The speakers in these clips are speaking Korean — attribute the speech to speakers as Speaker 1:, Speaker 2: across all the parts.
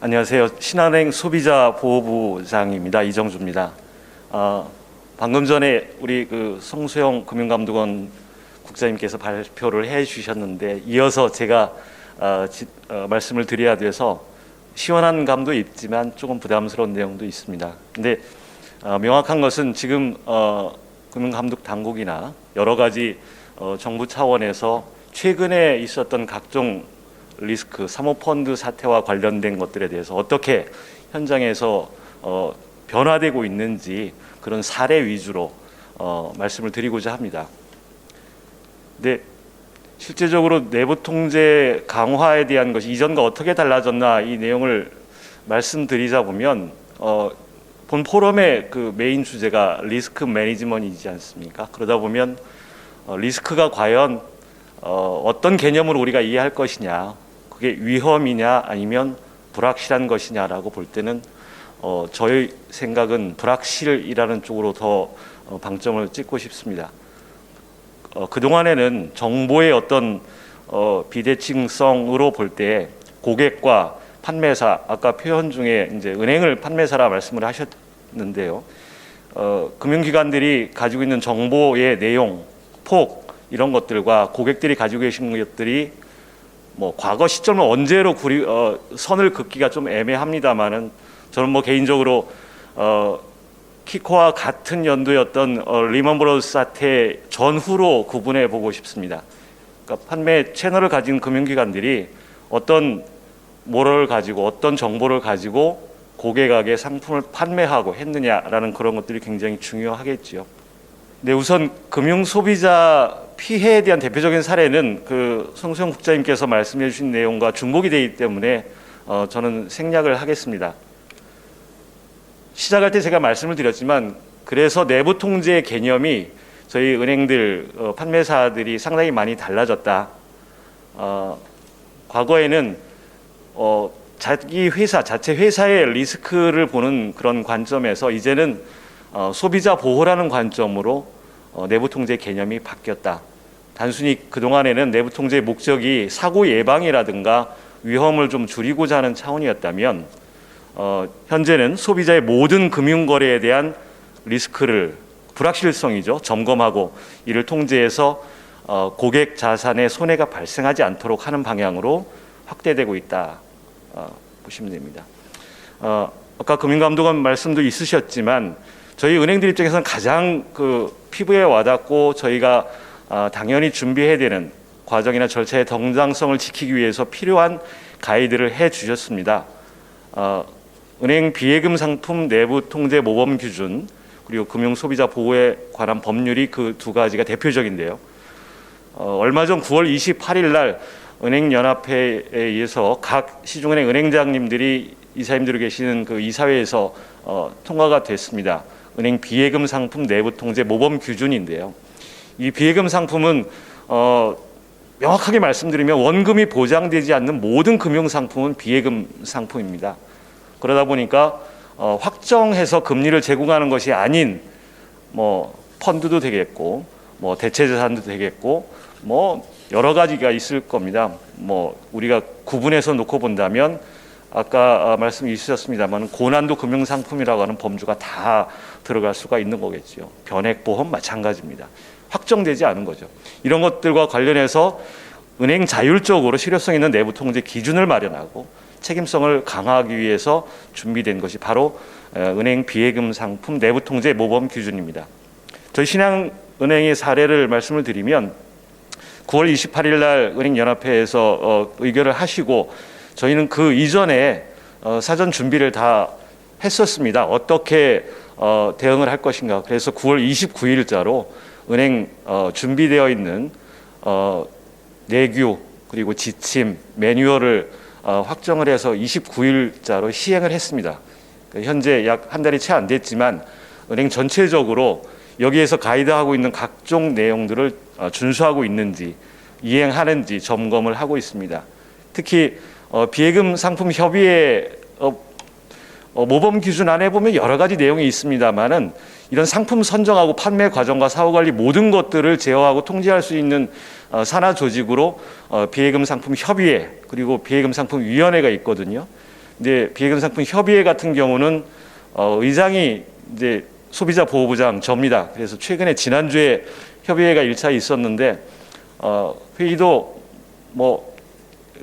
Speaker 1: 안녕하세요. 신한은행 소비자보호부장입니다. 이정주입니다. 방금 전에 우리 송수영 금융감독원 국장님께서 발표를 해주셨는데 이어서 제가 말씀을 드려야 돼서 시원한 감도 있지만 조금 부담스러운 내용도 있습니다. 근데 명확한 것은 지금 금융감독 당국이나 여러 가지 정부 차원에서 최근에 있었던 각종 리스크, 사모펀드 사태와 관련된 것들에 대해서 어떻게 현장에서 변화되고 있는지 그런 사례 위주로 말씀을 드리고자 합니다. 근데 실제적으로 내부 통제 강화에 대한 것이 이전과 어떻게 달라졌나 이 내용을 말씀드리자 보면 본 포럼의 그 메인 주제가 리스크 매니지먼트이지 않습니까? 그러다 보면 리스크가 과연 어떤 개념으로 우리가 이해할 것이냐, 그게 위험이냐 아니면 불확실한 것이냐라고 볼 때는 저의 생각은 불확실이라는 쪽으로 더 방점을 찍고 싶습니다. 그동안에는 정보의 어떤 비대칭성으로 볼 때 고객과 판매사, 아까 표현 중에 이제 은행을 판매사라 말씀을 하셨는데요. 금융기관들이 가지고 있는 정보의 내용, 폭 이런 것들과 고객들이 가지고 계신 것들이 과거 시점을 언제로 선을 긋기가 좀 애매합니다만은 저는 개인적으로 키코와 같은 연도였던 리먼 브러더스 사태 전후로 구분해 보고 싶습니다. 그러니까 판매 채널을 가진 금융기관들이 어떤 모럴을 가지고 어떤 정보를 가지고 고객에게 상품을 판매하고 했느냐라는 그런 것들이 굉장히 중요하겠지요. 네, 우선 금융 소비자 피해에 대한 대표적인 사례는 송수영 국장님께서 말씀해 주신 내용과 중복이 되기 때문에 저는 생략을 하겠습니다. 시작할 때 제가 말씀을 드렸지만 그래서 내부 통제 개념이 저희 은행들 판매사들이 상당히 많이 달라졌다. 과거에는 자기 회사, 자체 회사의 리스크를 보는 그런 관점에서 이제는 소비자 보호라는 관점으로 내부 통제 개념이 바뀌었다. 단순히 그동안에는 내부 통제의 목적이 사고 예방이라든가 위험을 좀 줄이고자 하는 차원이었다면 현재는 소비자의 모든 금융 거래에 대한 리스크를 불확실성이죠. 점검하고 이를 통제해서 고객 자산에 손해가 발생하지 않도록 하는 방향으로 확대되고 있다. 보시면 됩니다. 아까 금융감독원 말씀도 있으셨지만 저희 은행들 입장에서는 가장 피부에 와닿고 저희가 당연히 준비해야 되는 과정이나 절차의 정당성을 지키기 위해서 필요한 가이드를 해 주셨습니다. 은행 비예금 상품 내부 통제 모범 기준 그리고 금융 소비자 보호에 관한 법률이 그 두 가지가 대표적인데요. 얼마 전 9월 28일 날 은행연합회에 의해서 각 시중은행 은행장님들이 이사님들이 계시는 그 이사회에서 통과가 됐습니다. 은행 비예금 상품 내부 통제 모범 규준인데요. 이 비예금 상품은 명확하게 말씀드리면 원금이 보장되지 않는 모든 금융 상품은 비예금 상품입니다. 그러다 보니까 확정해서 금리를 제공하는 것이 아닌 펀드도 되겠고 대체자산도 되겠고 여러 가지가 있을 겁니다. 우리가 구분해서 놓고 본다면 아까 말씀이 있으셨습니다만 고난도 금융상품이라고 하는 범주가 다 들어갈 수가 있는 거겠죠. 변액보험 마찬가지입니다. 확정되지 않은 거죠. 이런 것들과 관련해서 은행 자율적으로 실효성 있는 내부 통제 기준을 마련하고 책임성을 강화하기 위해서 준비된 것이 바로 은행 비예금 상품 내부 통제 모범 기준입니다. 저희 신한은행의 사례를 말씀을 드리면 9월 28일 날 은행연합회에서 의결을 하시고 저희는 그 이전에 사전 준비를 다 했었습니다. 어떻게 대응을 할 것인가. 그래서 9월 29일자로 은행 준비되어 있는 내규 그리고 지침 매뉴얼을 확정을 해서 29일자로 시행을 했습니다. 현재 약 한 달이 채 안 됐지만 은행 전체적으로 여기에서 가이드하고 있는 각종 내용들을 준수하고 있는지 이행하는지 점검을 하고 있습니다. 특히 비예금 상품 협의회 모범 기준 안에 보면 여러 가지 내용이 있습니다만은 이런 상품 선정하고 판매 과정과 사후 관리 모든 것들을 제어하고 통제할 수 있는 산하 조직으로 비예금 상품 협의회 그리고 비예금 상품 위원회가 있거든요. 근데 비예금 상품 협의회 같은 경우는 의장이 이제 소비자 보호부장 접니다. 그래서 최근에 지난주에 협의회가 1차 있었는데 회의도 뭐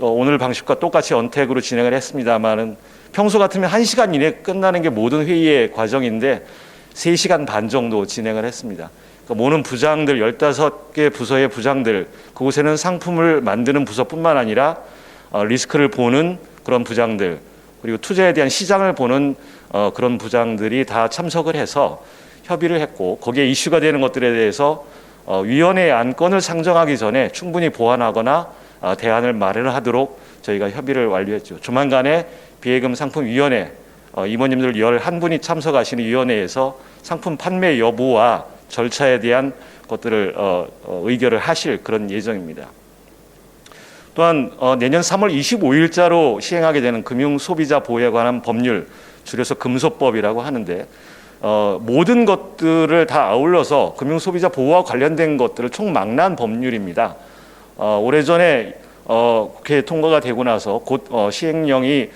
Speaker 1: 오늘 방식과 똑같이 언택으로 진행을 했습니다만은 평소 같으면 1시간 이내 끝나는 게 모든 회의의 과정인데 3시간 반 정도 진행을 했습니다. 그러니까 모든 부장들 15개 부서의 부장들, 그곳에는 상품을 만드는 부서뿐만 아니라 리스크를 보는 그런 부장들, 그리고 투자에 대한 시장을 보는 그런 부장들이 다 참석을 해서 협의를 했고, 거기에 이슈가 되는 것들에 대해서 위원회 안건을 상정하기 전에 충분히 보완하거나 대안을 마련하도록 저희가 협의를 완료했죠. 조만간에 비예금 상품위원회 임원님들 11분이 참석하시는 위원회에서 상품 판매 여부와 절차에 대한 것들을 의결을 하실 그런 예정입니다. 또한 내년 3월 25일자로 시행하게 되는 금융소비자 보호에 관한 법률, 줄여서 금소법이라고 하는데 모든 것들을 다 아울러서 금융소비자 보호와 관련된 것들을 총망라한 법률입니다. 오래전에 국회에 통과가 되고 나서 곧 시행령이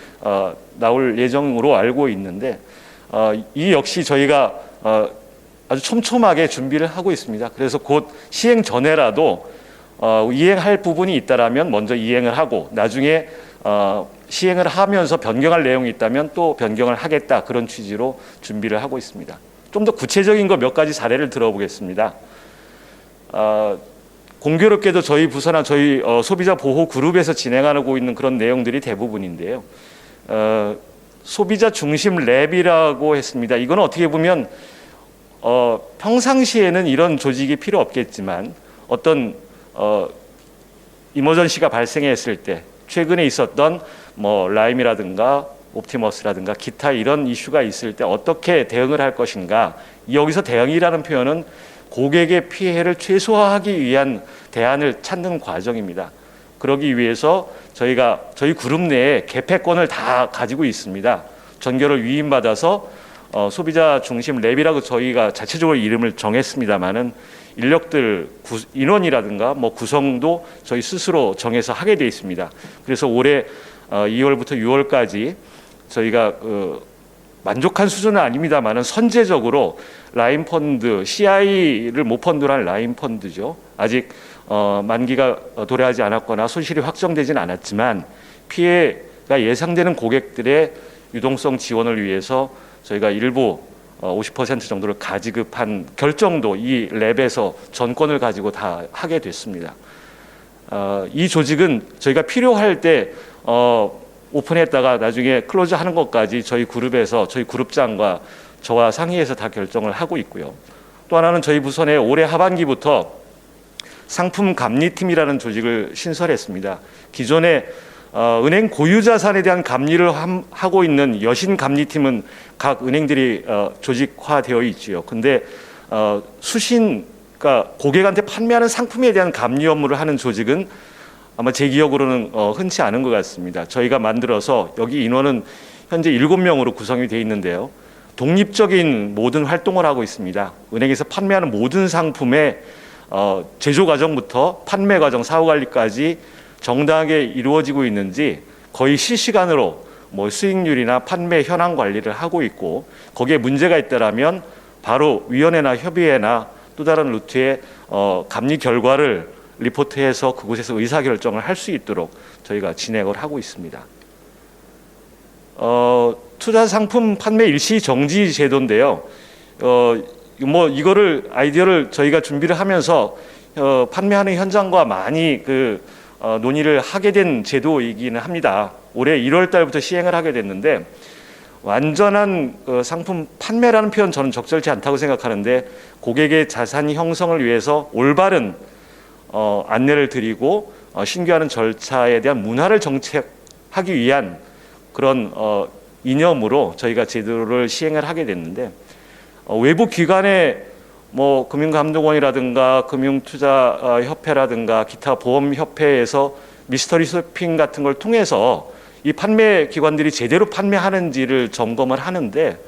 Speaker 1: 나올 예정으로 알고 있는데 이 역시 저희가 아주 촘촘하게 준비를 하고 있습니다. 그래서 곧 시행 전에라도 이행할 부분이 있다라면 먼저 이행을 하고 나중에 시행을 하면서 변경할 내용이 있다면 또 변경을 하겠다, 그런 취지로 준비를 하고 있습니다. 좀 더 구체적인 거 몇 가지 사례를 들어보겠습니다. 공교롭게도 저희 부서나 저희 소비자 보호 그룹에서 진행하고 있는 그런 내용들이 대부분인데요. 소비자 중심 랩이라고 했습니다. 이건 어떻게 보면 평상시에는 이런 조직이 필요 없겠지만 어떤 이머전시가 발생했을 때, 최근에 있었던 뭐 라임이라든가 옵티머스라든가 기타 이런 이슈가 있을 때 어떻게 대응을 할 것인가, 여기서 대응이라는 표현은 고객의 피해를 최소화하기 위한 대안을 찾는 과정입니다. 그러기 위해서 저희 그룹 내에 개폐권을 다 가지고 있습니다. 전결을 위임받아서 소비자 중심 랩이라고 저희가 자체적으로 이름을 정했습니다만은 인력들 인원이라든가 뭐 구성도 저희 스스로 정해서 하게 돼 있습니다. 그래서 올해 2월부터 6월까지 저희가 만족한 수준은 아닙니다만은 선제적으로 라인 펀드, CI를 모펀드란 라인 펀드죠. 아직 만기가 도래하지 않았거나 손실이 확정되지는 않았지만 피해가 예상되는 고객들의 유동성 지원을 위해서 저희가 일부 50% 정도를 가지급한 결정도 이 랩에서 전권을 가지고 다 하게 됐습니다. 이 조직은 저희가 필요할 때 오픈했다가 나중에 클로즈하는 것까지 저희 그룹에서 저희 그룹장과 저와 상의해서 다 결정을 하고 있고요. 또 하나는 저희 부서 내 올해 하반기부터 상품 감리팀이라는 조직을 신설했습니다. 기존에 은행 고유 자산에 대한 감리를 하고 있는 여신 감리팀은 각 은행들이 조직화되어 있지요. 근데 그러니까 고객한테 판매하는 상품에 대한 감리 업무를 하는 조직은 아마 제 기억으로는 흔치 않은 것 같습니다. 저희가 만들어서 여기 인원은 현재 7명으로 구성이 되어 있는데요. 독립적인 모든 활동을 하고 있습니다. 은행에서 판매하는 모든 상품의 제조 과정부터 판매 과정, 사후 관리까지 정당하게 이루어지고 있는지 거의 실시간으로 뭐 수익률이나 판매 현황 관리를 하고 있고, 거기에 문제가 있다라면 바로 위원회나 협의회나 또 다른 루트에 감리 결과를 리포트해서 그곳에서 의사결정을 할 수 있도록 저희가 진행을 하고 있습니다. 투자 상품 판매 일시 정지 제도인데요. 뭐 이거를 아이디어를 저희가 준비를 하면서 판매하는 현장과 많이 논의를 하게 된 제도이기는 합니다. 올해 1월 달부터 시행을 하게 됐는데 완전한 상품 판매라는 표현 저는 적절치 않다고 생각하는데, 고객의 자산 형성을 위해서 올바른 안내를 드리고 신규하는 절차에 대한 문화를 정착하기 위한 그런 이념으로 저희가 제도를 시행을 하게 됐는데, 외부 기관의 뭐 금융감독원이라든가 금융투자협회라든가 기타 보험협회에서 미스터리 쇼핑 같은 걸 통해서 이 판매 기관들이 제대로 판매하는지를 점검을 하는데,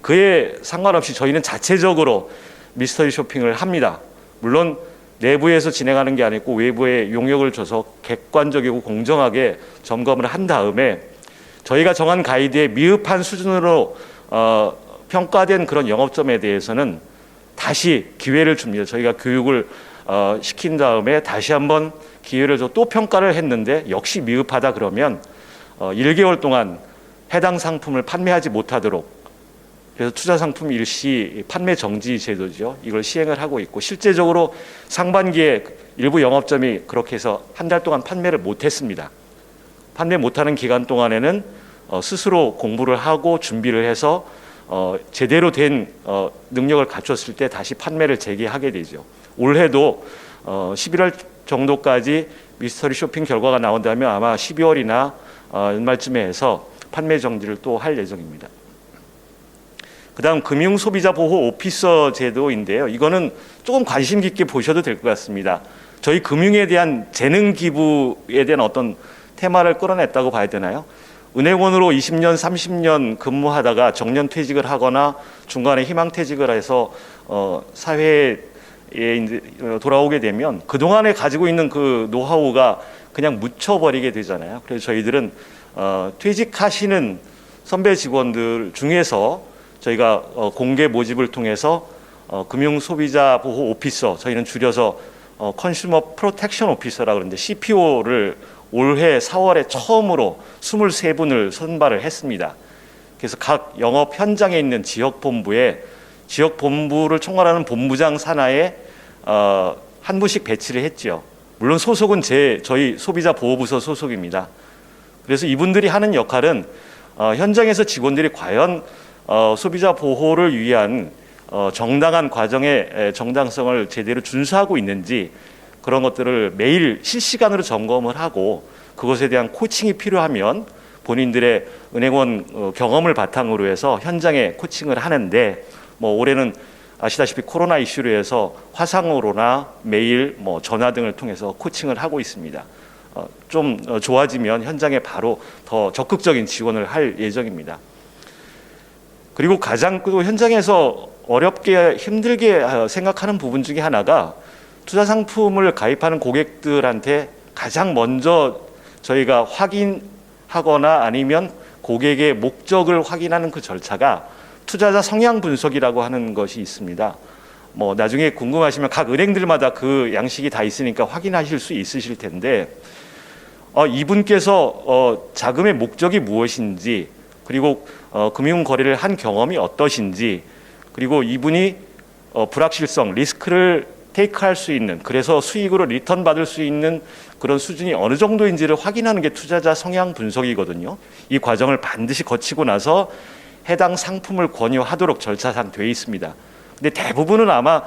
Speaker 1: 그에 상관없이 저희는 자체적으로 미스터리 쇼핑을 합니다. 물론 내부에서 진행하는 게 아니고 외부에 용역을 줘서 객관적이고 공정하게 점검을 한 다음에 저희가 정한 가이드에 미흡한 수준으로 평가된 그런 영업점에 대해서는 다시 기회를 줍니다. 저희가 교육을 시킨 다음에 다시 한번 기회를 줘 또 평가를 했는데 역시 미흡하다 그러면 1개월 동안 해당 상품을 판매하지 못하도록, 그래서 투자 상품 일시 판매 정지 제도죠. 이걸 시행을 하고 있고, 실제적으로 상반기에 일부 영업점이 그렇게 해서 한 달 동안 판매를 못했습니다. 판매 못하는 기간 동안에는 스스로 공부를 하고 준비를 해서 제대로 된 능력을 갖췄을 때 다시 판매를 재개하게 되죠. 올해도 11월 정도까지 미스터리 쇼핑 결과가 나온다면 아마 12월이나 연말쯤에 해서 판매 정지를 또 할 예정입니다. 그다음 금융소비자보호 오피서 제도인데요. 이거는 조금 관심 깊게 보셔도 될 것 같습니다. 저희 금융에 대한 재능 기부에 대한 어떤 테마를 끌어냈다고 봐야 되나요? 은행원으로 20년, 30년 근무하다가 정년 퇴직을 하거나 중간에 희망퇴직을 해서 사회에 이제 돌아오게 되면 그동안에 가지고 있는 그 노하우가 그냥 묻혀버리게 되잖아요. 그래서 저희들은 퇴직하시는 선배 직원들 중에서 저희가 공개 모집을 통해서 금융소비자보호 오피서, 저희는 줄여서 컨슈머 프로텍션 오피서라고 그러는데 CPO를 올해 4월에 처음으로 23분을 선발을 했습니다. 그래서 각 영업 현장에 있는 지역본부에 지역본부를 총괄하는 본부장 산하에 한 분씩 배치를 했죠. 물론 소속은 저희 소비자보호부서 소속입니다. 그래서 이분들이 하는 역할은 현장에서 직원들이 과연 소비자 보호를 위한 정당한 과정의 정당성을 제대로 준수하고 있는지 그런 것들을 매일 실시간으로 점검을 하고, 그것에 대한 코칭이 필요하면 본인들의 은행원 경험을 바탕으로 해서 현장에 코칭을 하는데, 올해는 아시다시피 코로나 이슈로 해서 화상으로나 메일, 전화 등을 통해서 코칭을 하고 있습니다. 좀 좋아지면 현장에 바로 더 적극적인 지원을 할 예정입니다. 그리고 가장 또 현장에서 어렵게 힘들게 생각하는 부분 중에 하나가 투자 상품을 가입하는 고객들한테 가장 먼저 저희가 확인하거나 아니면 고객의 목적을 확인하는 그 절차가 투자자 성향 분석이라고 하는 것이 있습니다. 나중에 궁금하시면 각 은행들마다 그 양식이 다 있으니까 확인하실 수 있으실 텐데, 이분께서 자금의 목적이 무엇인지, 그리고 금융 거래를 한 경험이 어떠신지, 그리고 이분이 불확실성, 리스크를 테이크할 수 있는, 그래서 수익으로 리턴 받을 수 있는 그런 수준이 어느 정도인지를 확인하는 게 투자자 성향 분석이거든요. 이 과정을 반드시 거치고 나서 해당 상품을 권유하도록 절차상 되어 있습니다. 근데 대부분은 아마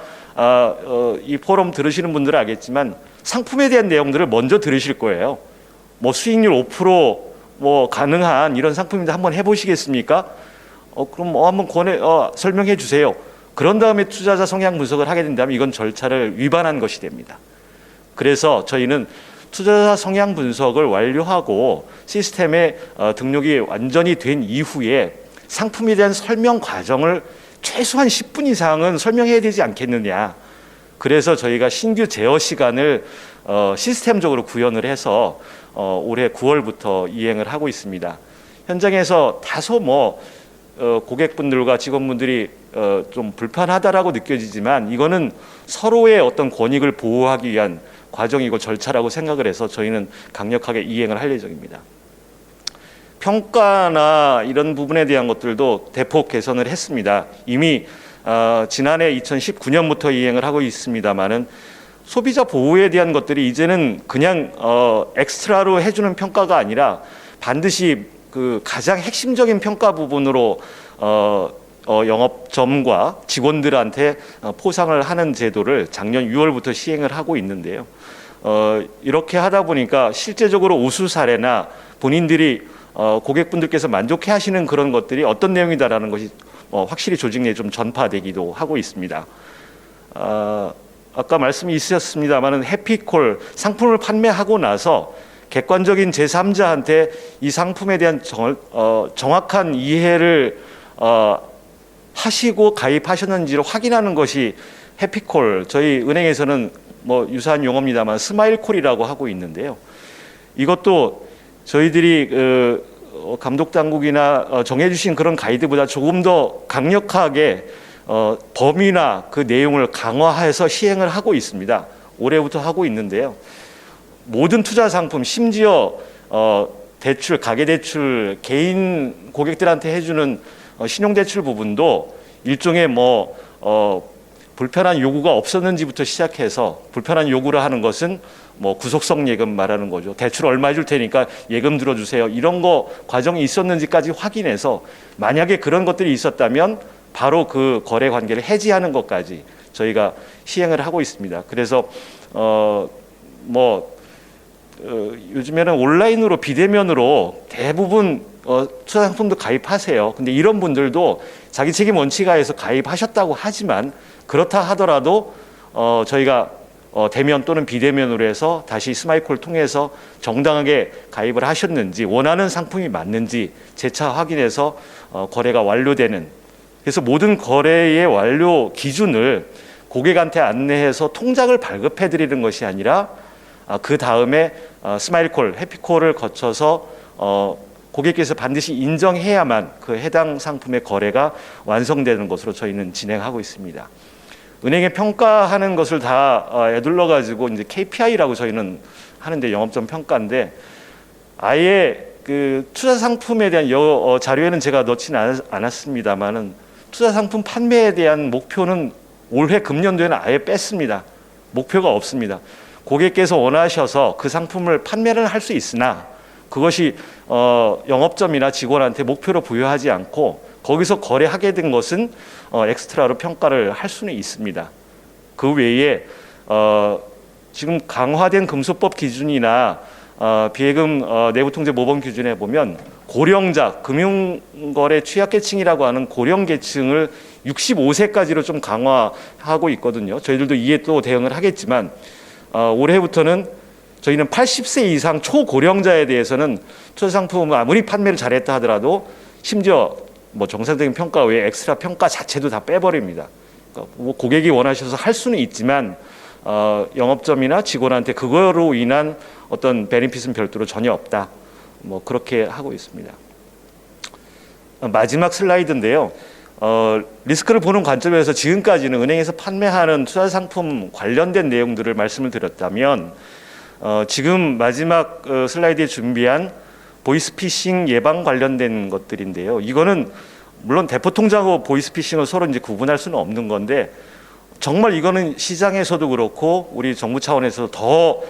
Speaker 1: 이 포럼 들으시는 분들은 알겠지만 상품에 대한 내용들을 먼저 들으실 거예요. 수익률 5% 가능한 이런 상품인데 한번 해보시겠습니까? 그럼 한번 설명해 주세요. 그런 다음에 투자자 성향 분석을 하게 된다면 이건 절차를 위반한 것이 됩니다. 그래서 저희는 투자자 성향 분석을 완료하고 시스템에 등록이 완전히 된 이후에 상품에 대한 설명 과정을 최소한 10분 이상은 설명해야 되지 않겠느냐. 그래서 저희가 신규 제어 시간을 시스템적으로 구현을 해서 올해 9월부터 이행을 하고 있습니다. 현장에서 다소 고객분들과 직원분들이 좀 불편하다라고 느껴지지만 이거는 서로의 어떤 권익을 보호하기 위한 과정이고 절차라고 생각을 해서 저희는 강력하게 이행을 할 예정입니다. 평가나 이런 부분에 대한 것들도 대폭 개선을 했습니다. 이미 지난해 2019년부터 이행을 하고 있습니다만은 소비자 보호에 대한 것들이 이제는 그냥 엑스트라로 해주는 평가가 아니라 반드시 그 가장 핵심적인 평가 부분으로 영업점과 직원들한테 포상을 하는 제도를 작년 6월부터 시행을 하고 있는데요. 이렇게 하다 보니까 실제적으로 우수 사례나 본인들이 고객분들께서 만족해 하시는 그런 것들이 어떤 내용이다라는 것이 확실히 조직 내에 좀 전파되기도 하고 있습니다. 아까 말씀이 있으셨습니다만은 해피콜 상품을 판매하고 나서 객관적인 제3자한테 이 상품에 대한 정확한 이해를 하시고 가입하셨는지를 확인하는 것이 해피콜, 저희 은행에서는 유사한 용어입니다만 스마일콜이라고 하고 있는데요. 이것도 저희들이 감독 당국이나 정해주신 그런 가이드보다 조금 더 강력하게 범위나 그 내용을 강화해서 시행을 하고 있습니다. 올해부터 하고 있는데요. 모든 투자 상품, 심지어 대출, 가계대출, 개인 고객들한테 해주는 신용대출 부분도 일종의 불편한 요구가 없었는지부터 시작해서, 불편한 요구를 하는 것은 구속성 예금 말하는 거죠. 대출 얼마 해줄 테니까 예금 들어주세요. 이런 거 과정이 있었는지까지 확인해서 만약에 그런 것들이 있었다면 바로 그 거래 관계를 해지하는 것까지 저희가 시행을 하고 있습니다. 그래서 요즘에는 온라인으로 비대면으로 대부분 투자 상품도 가입하세요. 근데 이런 분들도 자기 책임 원칙 하에서 가입하셨다고 하지만, 그렇다 하더라도 저희가 대면 또는 비대면으로 해서 다시 스마일콜 통해서 정당하게 가입을 하셨는지, 원하는 상품이 맞는지 재차 확인해서 거래가 완료되는, 그래서 모든 거래의 완료 기준을 고객한테 안내해서 통장을 발급해 드리는 것이 아니라 그 다음에 스마일콜, 해피콜을 거쳐서 고객께서 반드시 인정해야만 그 해당 상품의 거래가 완성되는 것으로 저희는 진행하고 있습니다. 은행에 평가하는 것을 다 애둘러 가지고 이제 KPI라고 저희는 하는데, 영업점 평가인데, 아예 그 투자 상품에 대한 자료에는 제가 넣지는 않았습니다만은 투자 상품 판매에 대한 목표는 올해 금년도에는 아예 뺐습니다. 목표가 없습니다. 고객께서 원하셔서 그 상품을 판매를 할 수 있으나 그것이 영업점이나 직원한테 목표로 부여하지 않고 거기서 거래하게 된 것은 엑스트라로 평가를 할 수는 있습니다. 그 외에 지금 강화된 금소법 기준이나 비예금 내부통제 모범 기준에 보면 고령자, 금융거래 취약계층이라고 하는 고령계층을 65세까지로 좀 강화하고 있거든요. 저희들도 이에 또 대응을 하겠지만 올해부터는 저희는 80세 이상 초고령자에 대해서는 투자 상품 아무리 판매를 잘했다 하더라도 심지어 정상적인 평가 외에 엑스트라 평가 자체도 다 빼버립니다. 그러니까 고객이 원하셔서 할 수는 있지만 영업점이나 직원한테 그거로 인한 어떤 베네핏은 별도로 전혀 없다. 그렇게 하고 있습니다. 마지막 슬라이드인데요. 리스크를 보는 관점에서 지금까지는 은행에서 판매하는 투자 상품 관련된 내용들을 말씀을 드렸다면, 지금 마지막 슬라이드에 준비한 보이스피싱 예방 관련된 것들인데요. 이거는 물론 대포통장하고 보이스피싱을 서로 이제 구분할 수는 없는 건데, 정말 이거는 시장에서도 그렇고 우리 정부 차원에서 더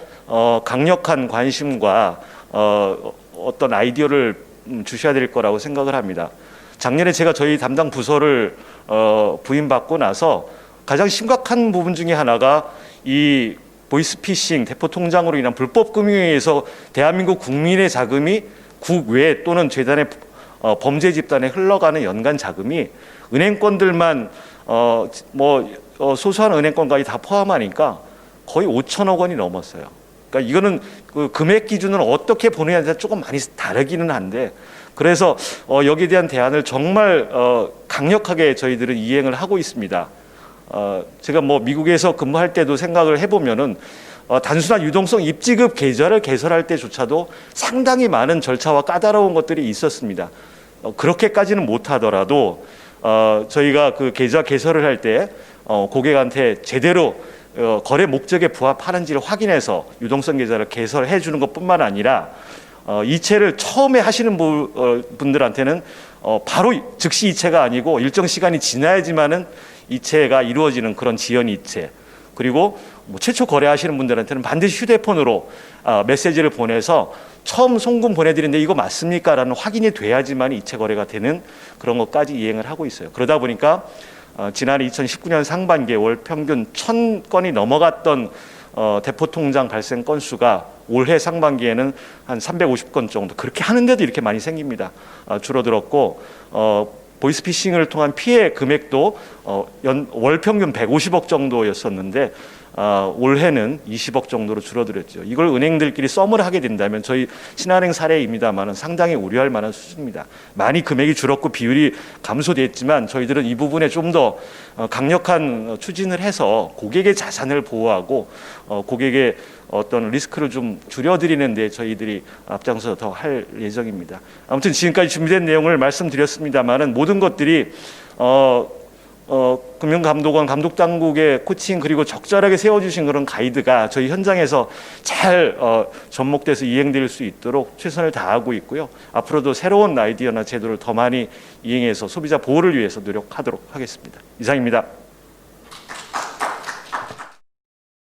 Speaker 1: 강력한 관심과 어떤 아이디어를 주셔야 될 거라고 생각을 합니다. 작년에 제가 저희 담당 부서를 부임받고 나서 가장 심각한 부분 중에 하나가 이 보이스피싱, 대포통장으로 인한 불법 금융에 의해서 대한민국 국민의 자금이 국외 또는 재단의 범죄 집단에 흘러가는 연간 자금이 은행권들만 소소한 은행권까지 다 포함하니까 거의 5천억 원이 넘었어요. 그러니까 이거는 그 금액 기준을 어떻게 보느냐에 따라 조금 많이 다르기는 한데, 그래서 여기에 대한 대안을 정말 강력하게 저희들은 이행을 하고 있습니다. 제가 미국에서 근무할 때도 생각을 해보면은 단순한 유동성 입지급 계좌를 개설할 때조차도 상당히 많은 절차와 까다로운 것들이 있었습니다. 그렇게까지는 못하더라도 저희가 그 계좌 개설을 할 때 고객한테 제대로 거래 목적에 부합하는지를 확인해서 유동성 계좌를 개설해 주는 것뿐만 아니라 이체를 처음에 하시는 분들한테는 바로 즉시 이체가 아니고 일정 시간이 지나야지만은 이체가 이루어지는 그런 지연 이체, 그리고 최초 거래하시는 분들한테는 반드시 휴대폰으로 메시지를 보내서 처음 송금 보내드리는데 이거 맞습니까? 라는 확인이 돼야지만 이체 거래가 되는 그런 것까지 이행을 하고 있어요. 그러다 보니까 지난해 2019년 상반기에 월 평균 1,000건이 넘어갔던 대포통장 발생 건수가 올해 상반기에는 한 350건 정도, 그렇게 하는데도 이렇게 많이 생깁니다. 줄어들었고 보이스피싱을 통한 피해 금액도 월 평균 150억 정도였었는데 올해는 20억 정도로 줄어들었죠. 이걸 은행들끼리 썸을 하게 된다면 저희 신한은행 사례입니다만은 상당히 우려할 만한 수준입니다. 많이 금액이 줄었고 비율이 감소됐지만 저희들은 이 부분에 좀 더 강력한 추진을 해서 고객의 자산을 보호하고 고객의 어떤 리스크를 좀 줄여드리는데 저희들이 앞장서 더 할 예정입니다. 아무튼 지금까지 준비된 내용을 말씀드렸습니다만은 모든 것들이 금융감독원 감독당국의 코칭 그리고 적절하게 세워주신 그런 가이드가 저희 현장에서 잘 접목돼서 이행될 수 있도록 최선을 다하고 있고요. 앞으로도 새로운 아이디어나 제도를 더 많이 이행해서 소비자 보호를 위해서 노력하도록 하겠습니다. 이상입니다.